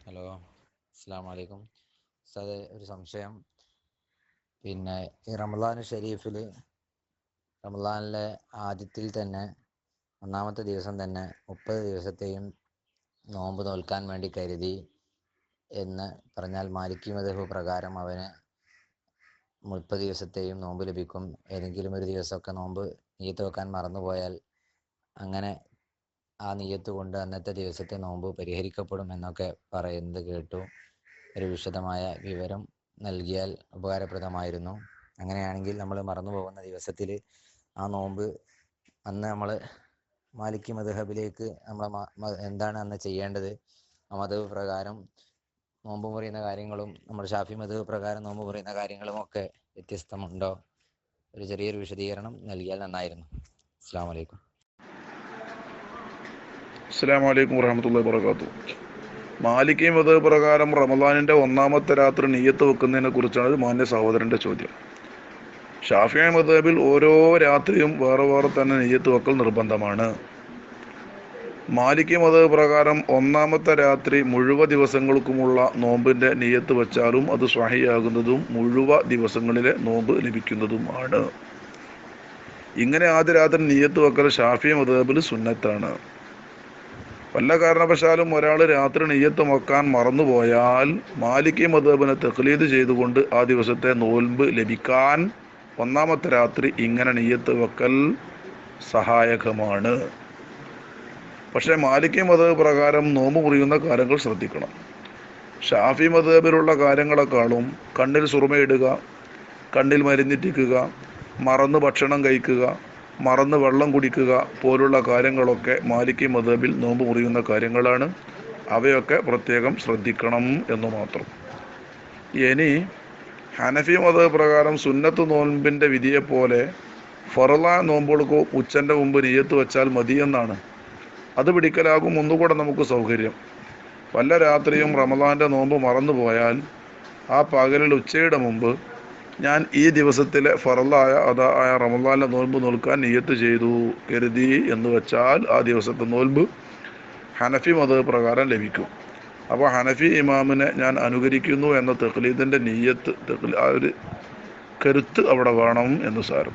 Hello, അസ്സലാമു അലൈക്കും. ഉസ്താദെ, ഒരു സംശയം. ഈ റമദാൻ ഷരീഫിൽ റമദാനിലെ ആദ്യത്തിൽ തന്നെ ഒന്നാമത്തെ ദിവസം തന്നെ 30 ദിവസത്തെയും നോമ്പ് നോൽക്കാൻ വേണ്ടി കരുതി എന്ന് പറഞ്ഞാൽ മാലിക്കി മദ്ഹബ് പ്രകാരം അവന് 30 ദിവസത്തെയും നോമ്പ് ലഭിക്കും. ഏതെങ്കിലും ഒരു ദിവസമൊക്കെ നോമ്പ് നിയ്യത്ത് വെക്കാൻ മറന്നുപോയാൽ അങ്ങനെ ആ നിയ്യത്ത് കൊണ്ട് അന്നത്തെ ദിവസത്തെ നോമ്പ് പരിഹരിക്കപ്പെടും എന്നൊക്കെ പറയുന്നത് കേട്ടു. ഒരു വിശദമായ വിവരം നൽകിയാൽ ഉപകാരപ്രദമായിരുന്നു. അങ്ങനെയാണെങ്കിൽ നമ്മൾ മറന്നു പോകുന്ന ദിവസത്തിൽ ആ നോമ്പ് അന്ന് നമ്മൾ മാലിക്കി മദ്ഹബിലേക്ക് എന്താണ് അന്ന് ചെയ്യേണ്ടത്, ആ മദ്ഹബ് പ്രകാരം നോമ്പ് മുറിയുന്ന കാര്യങ്ങളും നമ്മുടെ ഷാഫി മദ്ഹബ് പ്രകാരം നോമ്പ് മുറിയുന്ന കാര്യങ്ങളും ഒക്കെ വ്യത്യസ്തമുണ്ടോ? ഒരു ചെറിയൊരു വിശദീകരണം നൽകിയാൽ നന്നായിരുന്നു. അസ്സലാമു അലൈക്കും. അസ്സലാമു അലൈക്കും വറഹ്മത്തുള്ളാഹി വബറകാതുഹു. മാലിക്കി മദ്ഹബ് പ്രകാരം റമദാനിന്റെ ഒന്നാമത്തെ രാത്രി നിയ്യത്ത് വെക്കുന്നതിനെ കുറിച്ചാണ് മാന്യ സഹോദരന്റെ ചോദ്യം. ഷാഫിഈ മദ്ഹബിൽ ഓരോ രാത്രിയും വേറെ വേറെ തന്നെ നിയ്യത്ത് വെക്കൽ നിർബന്ധമാണ്. മാലിക്കി മദ്ഹബ് പ്രകാരം ഒന്നാമത്തെ രാത്രി മുഴുവൻ ദിവസങ്ങൾക്കുമുള്ള നോമ്പിന്റെ നിയ്യത്ത് വെച്ചാലും അത് സ്വഹീഹാകുന്നതും മുഴുവൻ ദിവസങ്ങളിലെ നോമ്പ് ലഭിക്കുന്നതുമാണ്. ഇങ്ങനെ ആദ്യ രാത്രി നിയ്യത്ത് വെക്കൽ ഷാഫിഈ മദ്ഹബിൽ സുന്നത്താണ്. വല്ല കാരണവശാലും ഒരാൾ രാത്രി നിയ്യത്ത് വെക്കാൻ മറന്നുപോയാൽ മാലിക്കി മദ്ഹബിനെ തഖ്ലീദ് ചെയ്തുകൊണ്ട് ആ ദിവസത്തെ നോൽമ്പ് ലഭിക്കാൻ ഒന്നാമത്തെ രാത്രി ഇങ്ങനെ നിയ്യത്ത് വെക്കൽ സഹായകമാണ്. പക്ഷേ മാലിക്കി മദ്ഹബ് പ്രകാരം നോമ്പ് മുറിയുന്ന കാര്യങ്ങൾ ശ്രദ്ധിക്കണം. ഷാഫി മദ്ഹബിലുള്ള കാര്യങ്ങളെക്കാളും കണ്ണിൽ സുറുമയിടുക, കണ്ണിൽ മരുന്നിറ്റിക്കുക, മറന്ന് ഭക്ഷണം കഴിക്കുക, മറന്ന് വെള്ളം കുടിക്കുക പോലുള്ള കാര്യങ്ങളൊക്കെ മാലിക്കി മദ്ഹബിൽ നോമ്പ് മുറിയുന്ന കാര്യങ്ങളാണ്. അവയൊക്കെ പ്രത്യേകം ശ്രദ്ധിക്കണം എന്ന് മാത്രം. ഇനി ഹനഫി മദ്ഹബ് പ്രകാരം സുന്നത്ത് നോൻപിൻ്റെ വിധിയെപ്പോലെ ഫർളായ നോമ്പുകൾക്ക് ഉച്ചൻ്റെ മുമ്പ് നിയ്യത്ത് വെച്ചാൽ മതിയെന്നാണ്. അത് പിടിക്കലാകും ഒന്നുകൂടെ നമുക്ക് സൗകര്യം. വല്ല രാത്രിയും റമദാൻ്റെ നോമ്പ് മറന്നുപോയാൽ ആ പകലിൽ ഉച്ചയുടെ മുമ്പ് ഞാൻ ഈ ദിവസത്തിലെ ഫർളായ അതായ റമദാനിലെ നോൽമ്പ് നോൽക്കാൻ നിയ്യത്ത് ചെയ്തു കരുതി എന്ന് വെച്ചാൽ ആ ദിവസത്തെ നോൽമ്പ് ഹനഫി മദ്ഹബ് പ്രകാരം ലഭിക്കും. അപ്പോൾ ഹനഫി ഇമാമിനെ ഞാൻ അനുകരിക്കുന്നു എന്ന തഖ്ലീദിൻ്റെ നിയ്യത്ത്, ആ ഒരു കരുത്ത് അവിടെ വേണം എന്ന് സാരം.